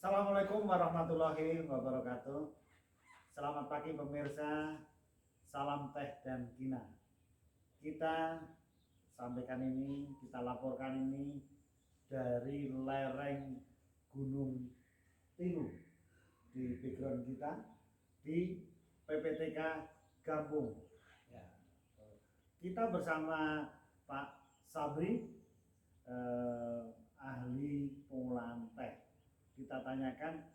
Assalamualaikum warahmatullahi wabarakatuh. Selamat pagi pemirsa. Salam teh dan kina. Kita laporkan ini dari lereng Gunung Tilu di background kita di PPTK Gampung. Ya. Kita bersama Pak Sabri, ahli pengolahan teh. Kita tanyakan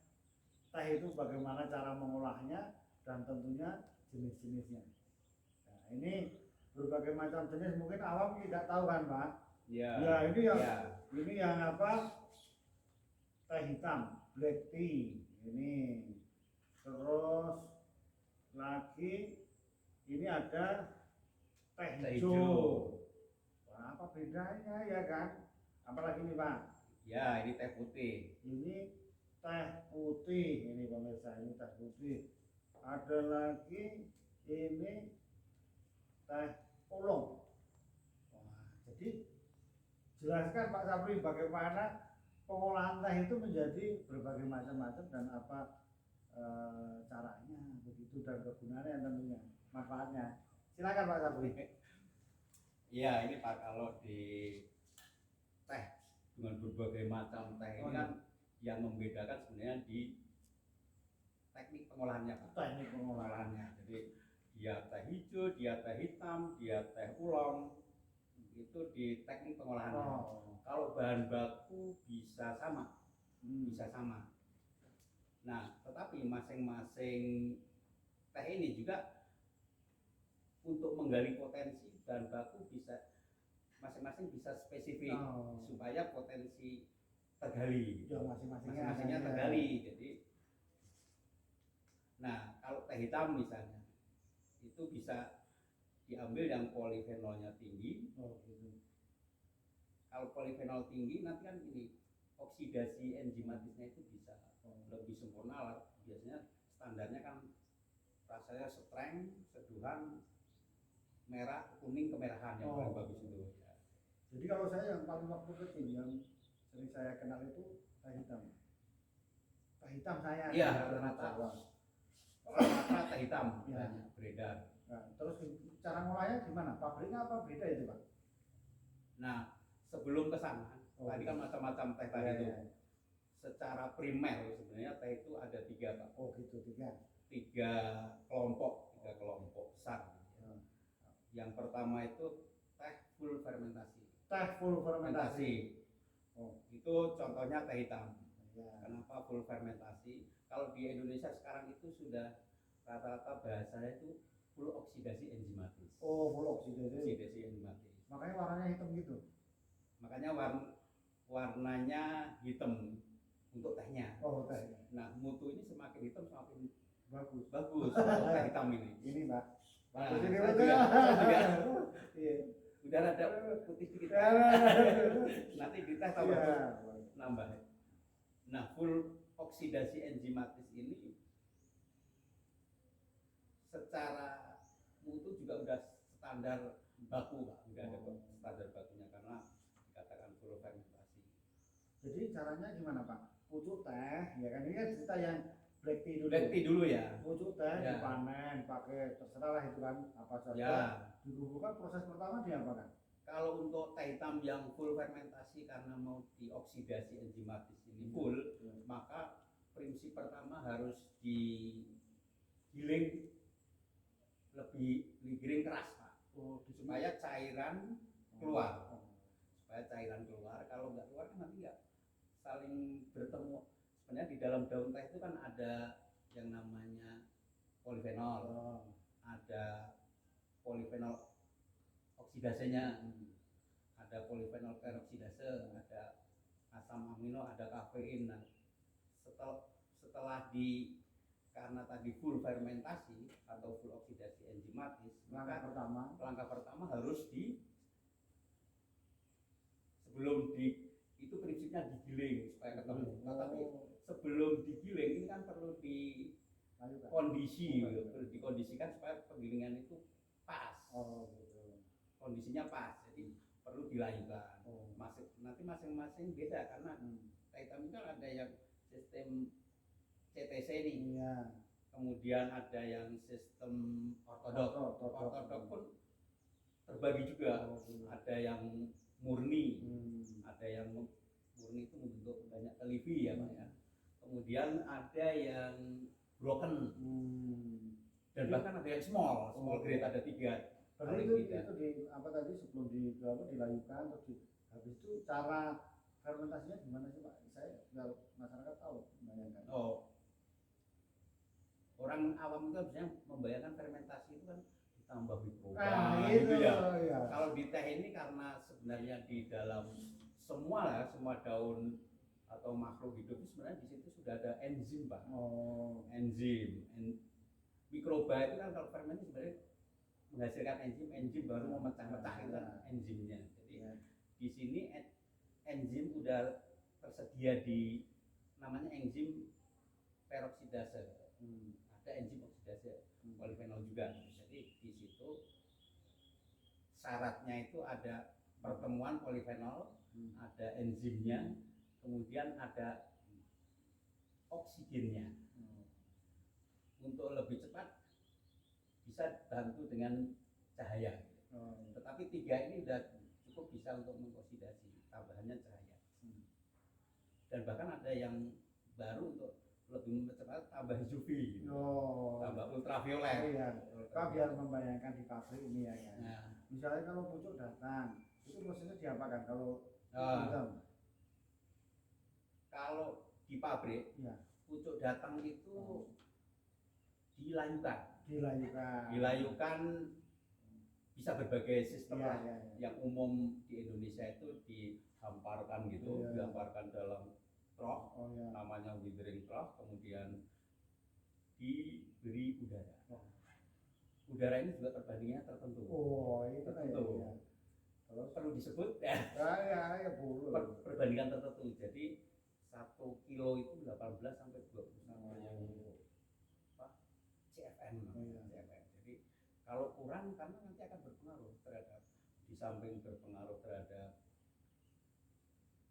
teh itu bagaimana cara mengolahnya dan tentunya jenis-jenisnya. Nah, ini berbagai macam jenis, mungkin awam tidak tahu kan Pak? Ya. Ya ini yang apa? Teh hitam, black tea. Ini terus lagi ini ada teh hijau. Wah, apa bedanya ya kan? Apalagi ini Pak? Ya, ini teh putih. Ini teh putih, ini pemirsa, ini teh putih. Ada lagi ini teh oolong. Wah, jadi jelaskan Pak Sabri bagaimana pengolahan teh itu menjadi berbagai macam-macam dan apa caranya begitu dan kegunaannya tentunya manfaatnya. Silakan Pak Sabri. Ya, ini Pak, kalau di teh dengan berbagai macam teh ini kan yang membedakan sebenarnya di teknik pengolahannya Pak. Teknik pengolahannya. Jadi dia teh hijau, dia teh hitam, dia teh oolong, itu di teknik pengolahannya. Kalau bahan baku bisa sama, bisa sama. Nah, tetapi masing-masing teh ini juga untuk menggali potensi bahan baku bisa masing-masing bisa spesifik supaya potensi tergali. Ya, masing-masingnya tergali. Jadi, nah kalau teh hitam misalnya itu bisa diambil yang polifenolnya tinggi. Gitu. Kalau polifenol tinggi nanti kan ini oksidasi enzimatisnya itu bisa lebih sempurna. Biasanya standarnya kan rasanya strength, seduhan, merah, kuning, kemerahan yang paling bagus itu. Ya. Jadi kalau saya yang paling waktu kecil yang sering saya kenal itu teh hitam. Teh hitam saya. Iya, rata-rata teh hitam ya, beredar. Nah, terus cara ngolahnya gimana? Pabriknya apa beda itu Pak? Nah, sebelum ke sana, tadi kan macam-macam teh tadi itu. Secara primer sebenarnya teh itu ada 3 Pak. Oh gitu, 3. 3 kelompok besar. Yang pertama itu teh full fermentasi. Teh full fermentasi. Itu contohnya teh hitam. Ya. Kenapa full fermentasi? Kalau di Indonesia sekarang itu sudah rata-rata bahasanya itu full oksidasi enzimatis. Oh, full oksidasi enzimatis. Makanya warnanya hitam gitu. Makanya warnanya hitam untuk tehnya. Oh, tehnya. Nah, mutu ini semakin hitam semakin bagus untuk teh hitam ini. Ini Mbak. Nah, ini iya. Udah ada putih sedikit. Nanti di teh tambah nambah. Nah, full oksidasi enzimatis ini secara mutu juga udah standar baku Pak, udah ada standar bakunya karena dikatakan full fermentasi. Jadi caranya gimana Pak? Pucuk teh, ya kan ini kan cerita yang black tea dulu. Black tea dulu ya. Pucuk teh dipanen, pakai terserah lah itu kan apa saja. Ya. Dikumpulkan, proses pertama diapakan? Kalau untuk teh hitam yang full fermentasi karena mau dioksidasi enzimatis ini full, maka prinsip pertama harus digiling lebih digiling keras Pak, supaya cairan keluar. Supaya cairan keluar, kalau nggak keluar kan nanti nggak saling bertemu. Sebenarnya di dalam daun teh itu kan ada yang namanya polifenol, ada polifenol oksidasenya, ada polifenol peroksidase, ada asam amino, ada kafein. Nah, setelah karena tadi full fermentasi atau full oksidasi enzimatis, langkah pertama harus sebelum itu prinsipnya digiling supaya ketemu. Tapi sebelum digiling ini kan perlu dikondisikan supaya penggilingan itu pas. Kondisinya pas, jadi perlu dilayukan. Nanti masing-masing beda karena teh hitam itu ada yang sistem CTC ini. Iya. Kemudian ada yang sistem ortodok. Ortodok pun terbagi juga. Ada yang murni, ada yang murni itu membentuk banyak televi ya Pak ya. Kemudian ada yang broken, dan bahkan ada yang small grade, ada 3. Berarti itu di apa tadi sebelum dilayukan terus habis itu cara fermentasinya gimana sih Pak? Saya nggak, masyarakat tahu membayangkan. Orang awam itu biasanya membayangkan fermentasi itu kan ditambah mikroba gitu ya. Ya. Kalau di teh ini karena sebenarnya di dalam semua daun atau makhluk hidup itu sebenarnya di situ sudah ada enzim Pak. Enzim. Mikroba itu kan kalau fermentasi sebenarnya menghasilkan enzim baru memecah-mecah itu kan enzimnya. Jadi di sini enzim udah tersedia di namanya enzim peroksidase. Ada enzim oksidase polifenol juga. Jadi di situ syaratnya itu ada pertemuan polifenol, ada enzimnya, kemudian ada oksigennya. Untuk lebih cepat bisa bantu dengan cahaya. Tetapi 3 ini sudah cukup bisa untuk mengoksidasi, tambahannya cahaya. Dan bahkan ada yang baru untuk lebih mempercepat tambah UV, tambah ultraviolet. Pak biar membayangkan di pabrik ini ya kan. Nah. Misalnya kalau pucuk datang, itu prosesnya diapakan kalau kalau di pabrik, pucuk datang itu dilayukan bisa berbagai sistem lah. Yang umum di Indonesia itu dihamparkan gitu, dihamparkan dalam trough, namanya withering trough, kemudian diberi udara. Udara ini juga perbandingannya tertentu. Itu tertentu. Kalau perlu disebut ya. Perbandingan tertentu. Jadi 1 kilo itu 18 sampai 20 CFM. Jadi kalau kurang karena nanti akan berpengaruh terhadap, di samping berpengaruh terhadap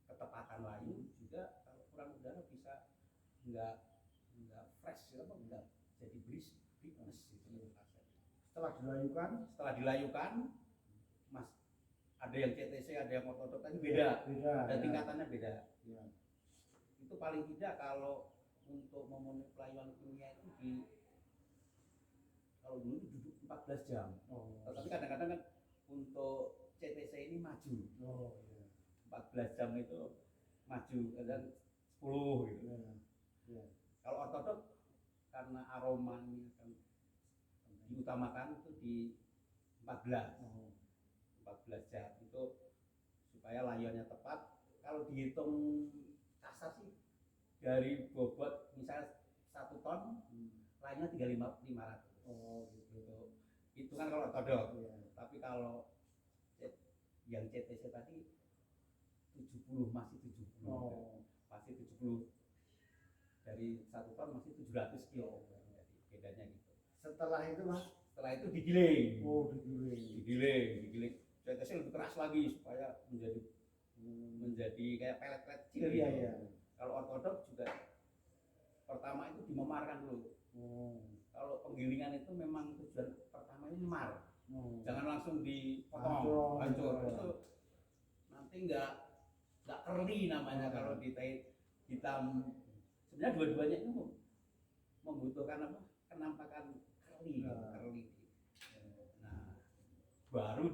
ketepatan lain juga, kalau kurang udara bisa nggak fresh ya, nggak jadi briskness gitu. Setelah dilayukan Mas, ada yang CTC, ada yang ortodok, kan beda. Dan tingkatannya beda. Itu paling tidak kalau untuk memenuhi pelayuan kimia itu kalau dulu duduk 14 jam. Tetapi kadang-kadang kan untuk CTC ini maju. 14 jam itu maju, kadang 10 gitu. Kalau ortodok karena aromanya kan diutamakan itu di 14 jam itu supaya layarnya tepat. Kalau dihitung kasar sih dari bobot misalnya 1 ton, layarnya 3.500. Gitu. Itu kan kalau ortodok. Tapi kalau yang CTC tadi 70 masih 70. Masih 70 dari 1 ton masih 700 kilo. Jadi bedanya gitu. Setelah itu Mas? Setelah itu digiling. Digiling. CTC lebih keras lagi supaya menjadi kayak pelet-pelet kecil gitu. Kalau ortodok juga pertama itu dimemarkan dulu. Kalau penggilingan itu memang tujuan pertama ini memar. Jangan langsung dipotong, hancur. Itu nanti nggak curly namanya kalau di teh hitam. Sebenarnya dua-duanya itu membutuhkan apa? Kenampakan curly. Nah, baru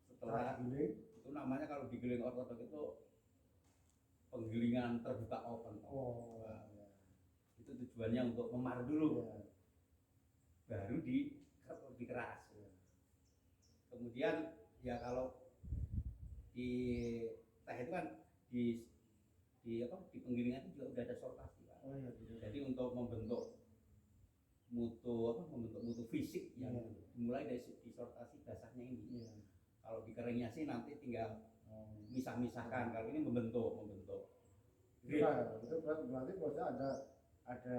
setelah itu namanya kalau digiling ortodok itu penggilingan terbuka open. Itu tujuannya untuk memar dulu. Baru dikeras. Kemudian ya kalau di teh itu kan di penggilingan itu juga udah ada sortasi Pak. Jadi untuk membentuk mutu fisik yang dimulai dari sortasi dasarnya ini. Kalau dikeringnya sih nanti tinggal misah-misahkan. Kalau ini membentuk. Itu berarti prosesnya ada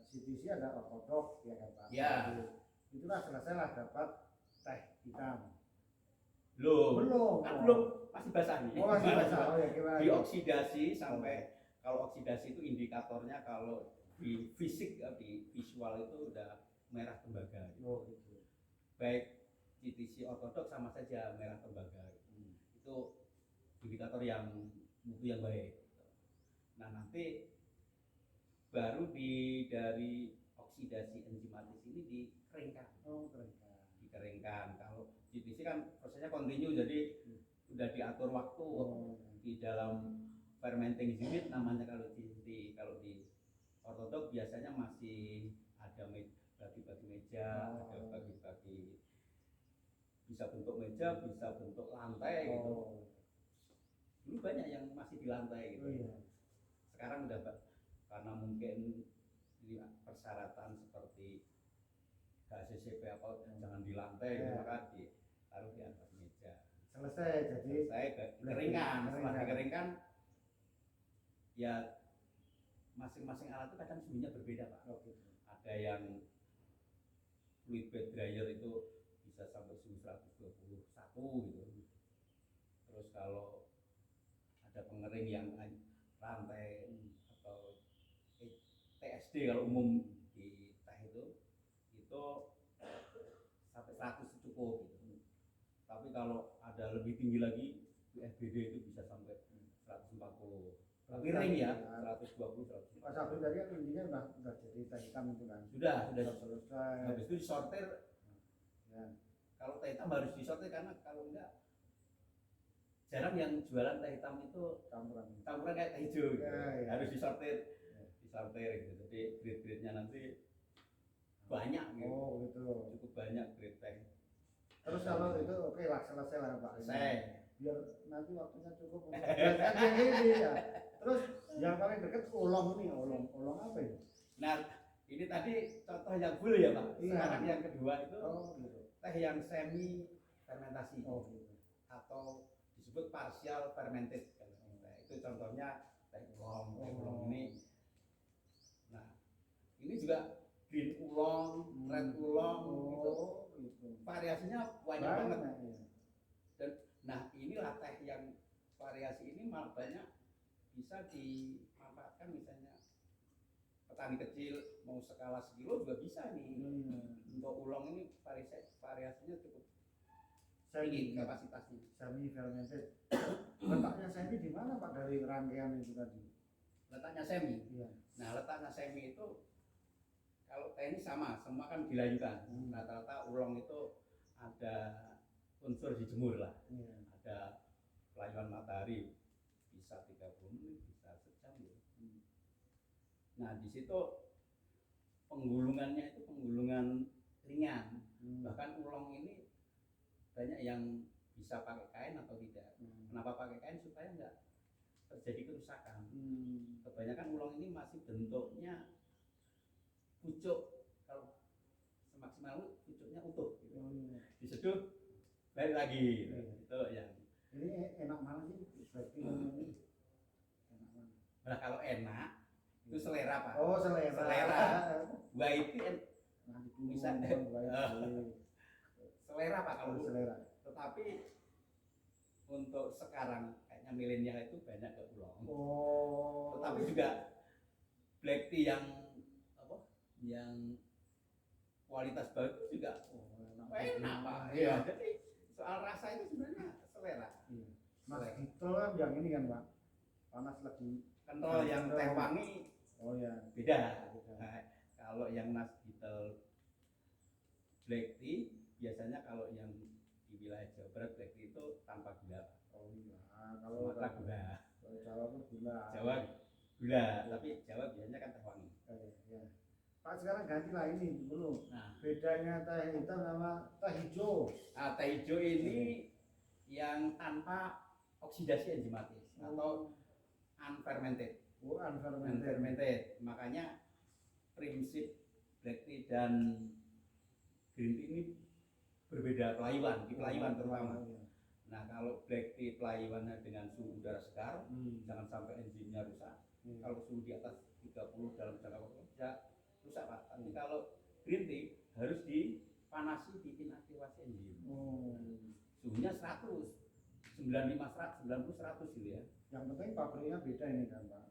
CTC, ada ortodok ya kan Pak. Itulah selesailah dapat teh hitam. Belum, masih basah nih. Masih basah. Gimana? Dioksidasi sampai kalau oksidasi itu indikatornya kalau di fisik ya, di visual itu udah merah tembaga gitu. Oh gitu. Baik GTC ortodoks sama saja merah tembaga gitu. Itu indikator yang mutu yang baik gitu. Nah nanti baru dari oksidasi enzimatis ini dikeringkan. Oh keringkan. Dikeringkan. Kalau GTC kan prosesnya kontinu, jadi udah diatur waktu di dalam fermenting unit namanya. Kalau di ortodok biasanya masih ada bagi-bagi meja, ada bagi-bagi, bisa bentuk meja, bisa bentuk lantai gitu. Dulu banyak yang masih di lantai gitu. Sekarang udah karena mungkin ini persyaratan seperti HACCP apa jangan di lantai gitu, maka ditaruh di atas meja. Selesai Keringan. Setelah dikeringkan ya masing-masing alat itu kadang suhunya berbeda Pak. Ada yang fluid bed dryer itu bisa sampai suhu 121 gitu. Terus kalau ada pengering yang rantai atau TSD kalau umum di teh itu sampai 100 cukup gitu. Tapi kalau ada lebih tinggi lagi FBD itu bisa sampai 140. Tapi ring ya 120 100. Mas Abri tadi kan intinya udah jadi teh hitam itu kan. Sudah selesai. Habis itu disortir. Ya. Kalau teh hitam harus disortir karena kalau enggak jarang yang jualan teh hitam itu campuran kayak teh hijau gitu. Harus disortir. Disortir gitu. Jadi grade-grade-nya nanti banyak gitu. Oh gitu. Cukup banyak grade teh. Terus kalau itu oke lah, selesai lah Pak. Selesai. Biar nanti waktunya cukup untuk yang ini ya. Terus yang paling dekat ulong ini, ulong apa ini? Nah, ini tadi contoh yang full ya Pak. Iya. Sekarang yang kedua itu gitu. teh yang semi fermentasi. Gitu. Atau disebut partial fermented. Nah, itu contohnya teh ulong. Teh ulong ini. Nah, ini juga green ulong, red ulong itu variasinya banyak banget. Dan nah inilah teh yang variasi ini malah banyak bisa dimanfaatkan, misalnya petani kecil mau skala sekilo juga bisa nih. Untuk ulong ini variasinya cukup tinggi kapasitasnya. Semi fermented. Letaknya semi di mana Pak dari rangkaian itu tadi? Letaknya semi. Iya. Nah letaknya semi itu kalau teh ini sama, semua kan dilayukan. Rata-rata ulong itu ada unsur dijemur lah. Ada layuan matahari, bisa 30 menit, bisa sejam gitu. Nah di situ penggulungannya itu penggulungan ringan. Bahkan ulong ini banyak yang bisa pakai kain atau tidak. Kenapa pakai kain? Supaya nggak terjadi kerusakan. Kebanyakan ulong ini masih bentuknya pucuk, kalau semaksimal pucuknya utuh gitu. Diseduh balik lagi gitu. Itu yang ini enak mana sih berarti ini enak mana? Nah kalau enak itu selera Pak. Oh selera. White bisa selera Pak kalau selera. Tetapi untuk sekarang kayaknya milenial itu banyak ke ulong. Tetapi juga black tea yang kualitas bagus juga enak Pak. Iya. Jadi soal rasa itu sebenarnya selera. Mas Dito kan yang ini kan Pak, panas lagi. Kental yang teh wangi. Oh ya. Beda. Nah, kalau yang Mas Dito black tea biasanya kalau yang di wilayah Jawa Barat black tea itu tanpa gula. Oh iya. Kalau Sumatera gula. Kalau Jawa itu gula. Jawa gula, tapi Jawa biasanya kan teh wangi. Ya. Pak sekarang gantilah ini dulu. Nah, bedanya teh hitam sama teh hijau. Nah, teh hijau ini yang tanpa oksidasi enzimatis atau unfermented. Unfermented. Makanya prinsip black tea dan green tea ini berbeda pelayuan, di pelayuan terutama. Nah, kalau black tea pelayuannya dengan suhu udara segar, jangan sampai enzimnya rusak. Kalau suhu di atas 30 dalam jangka waktu bisa rusak Pak. Tapi kalau green tea harus dipanasi, inaktivasi enzim. Suhunya 100, 95, 100, 90, 100 gitu ya. Yang penting pabriknya beda ini kan Pak.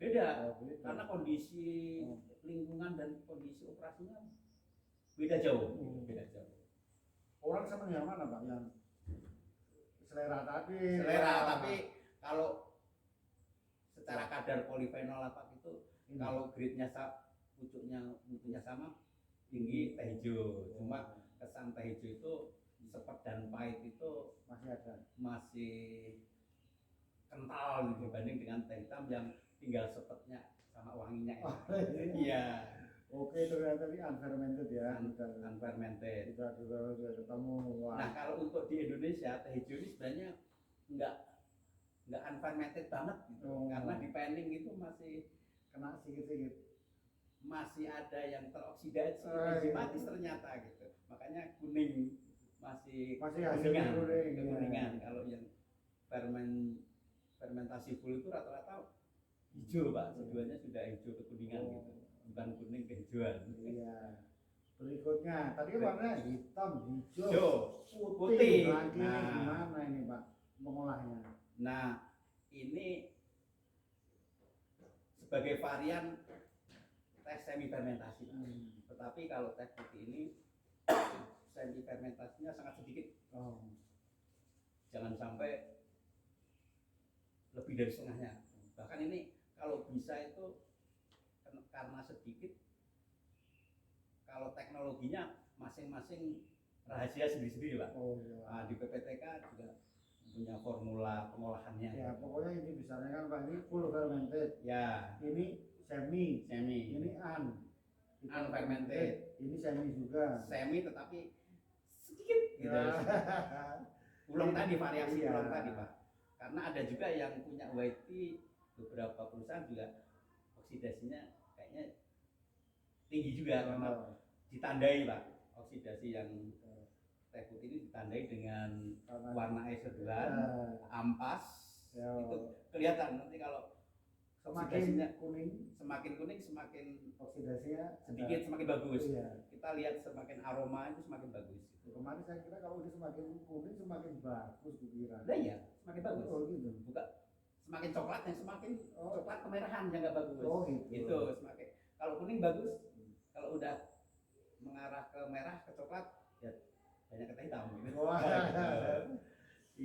Beda, Oh, beda. karena kondisi Oh. lingkungan dan kondisi operasinya beda jauh, Oh. beda jauh. Orang seneng yang mana Pak? Yang selera tadi. Selera, Wah. tapi kalau secara kadar polifenol apa itu, Ini. kalau grade-nya mutunya sama, tinggi teh hijau. Cuma kesan teh hijau itu sepet dan pahit itu masih ada. masih kental dibanding dengan teh hitam yang tinggal sepetnya sama wanginya. Oh, Iya. Oke, ternyata ini unfermented ya. Unfermented. Kita ketemu. Wah. Nah, kalau untuk di Indonesia teh hijau ini sebenarnya nggak unfermented banget gitu. Oh. Karena di panning itu masih Kena sedikit-sedikit. masih ada yang teroksidasi Iya. enzimatis ternyata gitu. Makanya kuning masih hasilnya kuning. kekuningan. Kalau yang fermentasi full itu rata-rata hijau Pak, keduanya sudah hijau kekuningan gitu, bukan kuning kehijauan. Iya. Berikutnya, tadi warnanya hitam, hijau, Hijau, putih. putih. Lagi Nah. gimana ini Pak mengolahnya? Nah, ini sebagai varian teh semi fermentasi. Tetapi kalau teh putih ini semi fermentasinya sangat sedikit. Oh. Jangan sampai lebih dari setengahnya. Bahkan ini kalau bisa itu karena sedikit, kalau teknologinya masing-masing rahasia sendiri-sendiri Pak. Oh iya. Nah, di PPTK juga punya formula pengolahannya. Ya, pokoknya ini misalnya kan Pak, ini full fermented. Ya, Ini semi. semi. Ini Unfermented. Ini semi juga. Semi tetapi sedikit gitu. Ya. Ulang tadi, variasi Iya. ulang tadi Pak. Karena ada juga yang punya white tea, beberapa perusahaan juga oksidasinya kayaknya tinggi juga karena ditandai Pak. Oksidasi yang teh putih ini ditandai dengan warna air seduhan, ampas, Ya. itu kelihatan nanti kalau Semakin oksidasinya kuning, semakin kuning semakin oksidasinya sedikit semakin bagus. Iya. Kita lihat semakin aroma itu semakin bagus. Kemarin saya kira kalau ini semakin kuning semakin bagus dikira. Nah iya, semakin bagus. Oh gitu. Bukan semakin coklat yang semakin Oh. coklat kemerahan yang nggak bagus. Oh gitu. Itu semakin kalau kuning bagus, kalau udah mengarah ke merah ke coklat ya banyak teh hitam gitu. Wah. Gitu.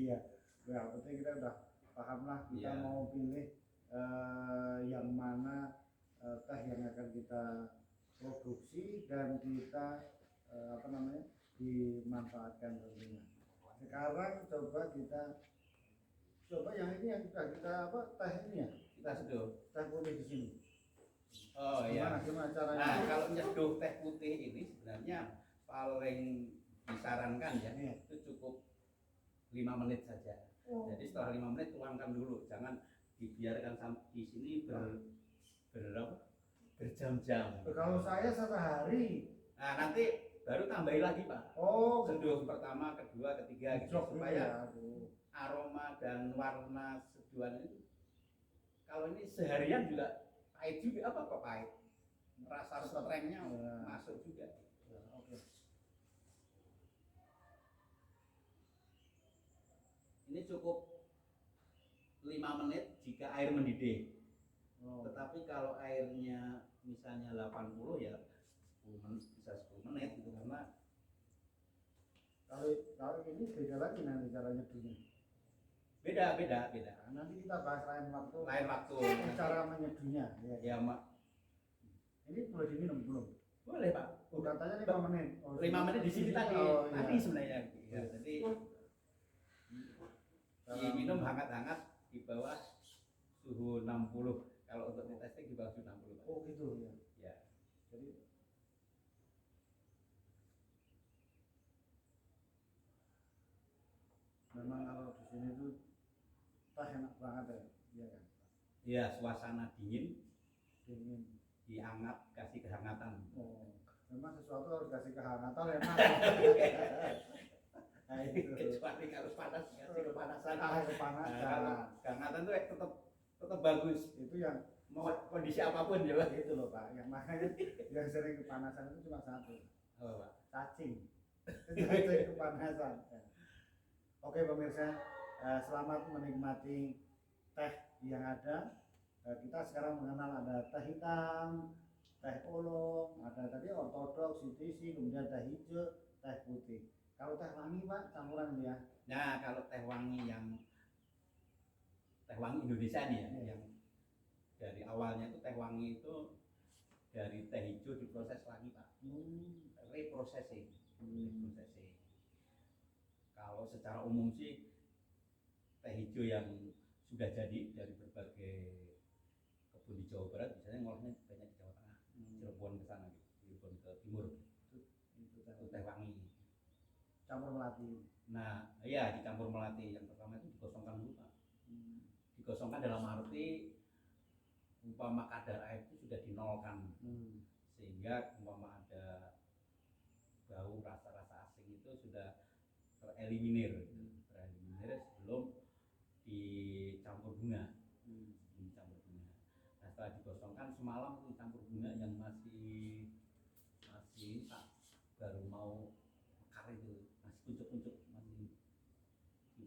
Iya. Ya, penting kita udah paham lah kita Iya. mau pilih yang mana teh yang akan kita produksi dan kita dimanfaatkan tentunya. Sekarang coba yang ini yang sudah kita teh ini ya, Kita seduh. teh putih di sini. Oh iya. Gimana caranya? Nah, kalau nyeduh teh putih ini sebenarnya paling disarankan ya, Iya. itu cukup 5 menit saja. Oh. Jadi setelah 5 menit tuangkan dulu, jangan dibiarkan di sini berjam-jam. Kalau saya 1 hari. Nah, nanti baru tambahin lagi Pak. Oh, Seduh pertama, kedua, ketiga gitu, Jok supaya ya. Aduh. aroma dan warna seduhan ini kalau ini seharian juga pahit juga apa kok pahit? Rasa strengnya Ya. masuk juga. Ya, oke. Ini cukup 5 menit jika air mendidih. Oh. Tetapi kalau airnya misalnya 80 ya 10 menit, bisa 10 menit gitu karena Kalau ini beda lagi nanti cara nyeduhnya. beda. Nah, nanti kita bahas lain waktu. Lain waktu. Cara menyeduhnya. Ya. Ya Mak, Ini boleh diminum belum? boleh Pak. Oh, katanya 5 menit. Oh, 5 menit di sini tadi. Oh, iya. Tadi sebenarnya. Ya, jadi diminum hangat-hangat di bawah suhu 60. Kalau untuk di testing di bawah suhu 60 Pak. Oh gitu ya. Ya. Jadi memang kalau di sini tuh teh enak banget ya, iya kan? Ya, suasana dingin Dingin. diangat kasih kehangatan. Oh, memang sesuatu harus kasih kehangatan enak. Nah, itu. Kecuali kalau panas kasih kepanasan. Kepanasan. Nah, kalau kehangatan tuh tetap bagus. Itu yang Mau kondisi apapun ya Pak. itu loh Pak, yang makanya yang sering kepanasan itu cuma satu, Oh, Pak. cacing. Cacing kepanasan. Oke pemirsa, selamat menikmati teh yang ada. kita sekarang mengenal ada teh hitam, teh oolong, ada tadi ortodoks, CTC, kemudian teh hijau, teh putih. Kalau teh wangi Pak, campuran dia. Nah, kalau teh wangi Indonesia nih ya, yang dari awalnya itu teh wangi itu dari teh hijau diproses lagi Pak. Reprocessing. Kalau secara umum sih teh hijau yang sudah jadi dari berbagai kebun di Jawa Barat, misalnya ngolahnya banyak di Jawa Tengah, Cirebon ke sana gitu, Cirebon ke timur, itu teh wangi. Campur melati. Nah, iya dicampur melati. Yang pertama itu digosongkan dulu Pak. Digosongkan dalam arti umpama kadar air itu sudah dinolkan, sehingga umpama ada bau rasa-rasa asing itu sudah tereliminir sebelum dicampur bunga. Nah, setelah digosongkan semalam itu dicampur bunga yang masih baru mau mekar itu, masih kuncup-kuncup, masih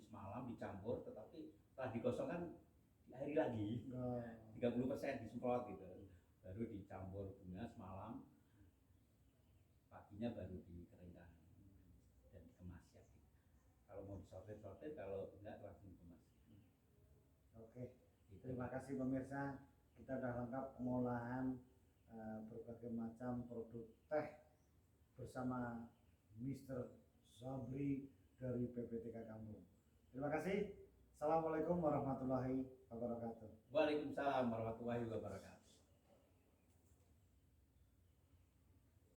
semalam dicampur, tetapi setelah digosongkan diairi lagi 30% disemprot gitu, baru dicampur bunga semalam, paginya baru dikeringkan dan dikemas ya. Kalau mau disortir, kalau enggak langsung dikemas. Oke, terima kasih pemirsa, kita sudah lengkap pengolahan berbagai macam produk teh bersama Mr. Sabri dari PPTK Kampung. Terima kasih. Assalamualaikum warahmatullahi wabarakatuh. Waalaikumsalam warahmatullahi wabarakatuh.